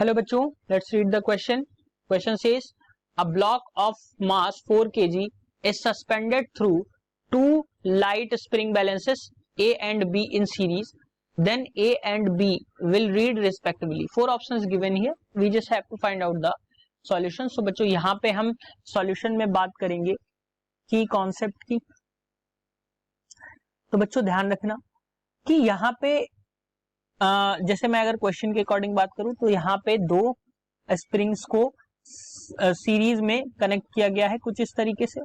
Hello बच्चों, let's read the question. Question says a block of mass 4 kg is suspended through two light spring balances A and B in series. Then A and B will read respectively. Four options given here. We just have to find out the solution. So बच्चों यहाँ पे हम solution में बात करेंगे की concept की. तो बच्चों ध्यान रखना कि यहाँ पे जैसे मैं अगर क्वेश्चन के अकॉर्डिंग बात करूं तो यहाँ पे दो स्प्रिंग्स को सीरीज में कनेक्ट किया गया है कुछ इस तरीके से.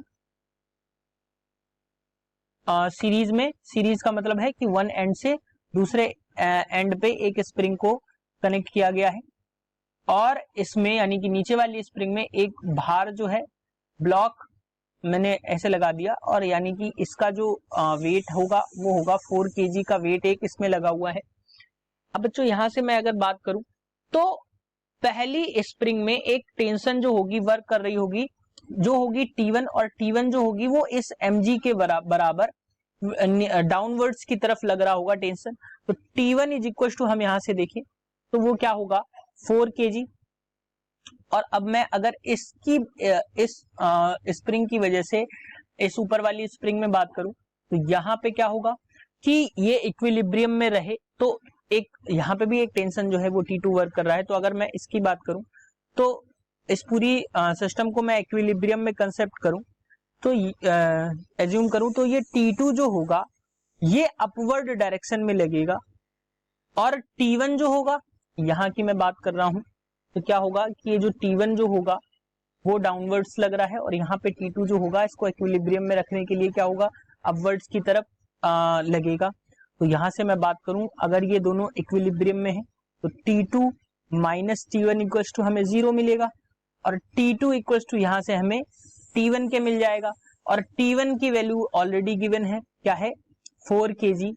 सीरीज में, सीरीज का मतलब है कि वन एंड से दूसरे एंड पे एक स्प्रिंग को कनेक्ट किया गया है और इसमें यानी कि नीचे वाली स्प्रिंग में एक भार जो है ब्लॉक मैंने ऐसे लगा दिया और यानी कि इसका जो वेट होगा वो होगा 4 kg का वेट एक इसमें लगा हुआ है. अब बच्चों यहां से मैं अगर बात करूं तो पहली स्प्रिंग में एक टेंशन जो होगी वर्क कर रही होगी जो होगी T1 और T1 जो होगी वो इस mg के बराबर डाउनवर्ड्स की तरफ लग रहा होगा टेंशन. तो T1 इज इक्वल टू हम यहां से देखें तो वो क्या होगा 4 kg. और अब मैं अगर इसकी इस स्प्रिंग की वजह से इस ऊपर वाली स्प्रिंग में बात करूं तो यहाँ पे क्या होगा कि ये इक्विलिब्रियम में रहे. तो एक यहाँ पे भी एक टेंशन जो है वो T2 वर्क कर रहा है. तो अगर मैं इसकी बात करूं तो इस पूरी सिस्टम को मैं इक्विलिब्रियम में कंसेप्ट करूं तो एज्यूम करूं तो ये T2 जो होगा ये अपवर्ड डायरेक्शन में लगेगा और T1 जो होगा यहाँ की मैं बात कर रहा हूं तो क्या होगा कि ये जो T1 जो होगा वो डाउनवर्ड्स लग रहा है और यहाँ पे T2 जो होगा इसको इक्विलिब्रियम में रखने के लिए क्या होगा अपवर्ड्स की तरफ लगेगा. तो यहां से मैं बात करूं अगर ये दोनों इक्विलिब्रियम में है तो T2 minus T1 equals to हमें 0 मिलेगा और T2 इक्वल्स टू यहां से हमें T1 के मिल जाएगा और T1 की वैल्यू ऑलरेडी गिवन है क्या है 4 kg.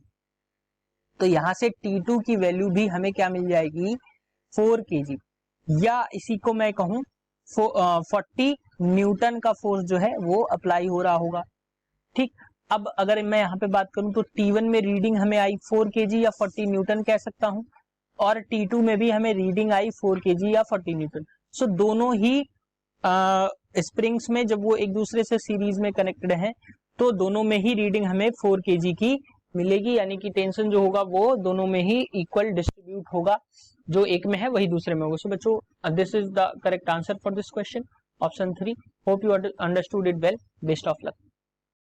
तो यहां से T2 की वैल्यू भी हमें क्या मिल जाएगी 4 kg या इसी को मैं कहूं 40 न्यूटन का फोर्स जो है वो अप्लाई हो रहा होगा. ठीक, अब अगर मैं यहाँ पे बात करूं तो T1 में रीडिंग हमें आई 4 kg या 40 न्यूटन कह सकता हूं और T2 में भी हमें रीडिंग आई 4 kg या 40 न्यूटन. सो दोनों ही स्प्रिंग्स में जब वो एक दूसरे से सीरीज में कनेक्टेड हैं तो दोनों में ही रीडिंग हमें 4 kg की मिलेगी यानी कि टेंशन जो होगा वो दोनों में ही इक्वल डिस्ट्रीब्यूट होगा. जो एक में है वही दूसरे में होगा. सो बच्चों this is the correct answer for this question option 3. Hope you understood it well. Best of luck.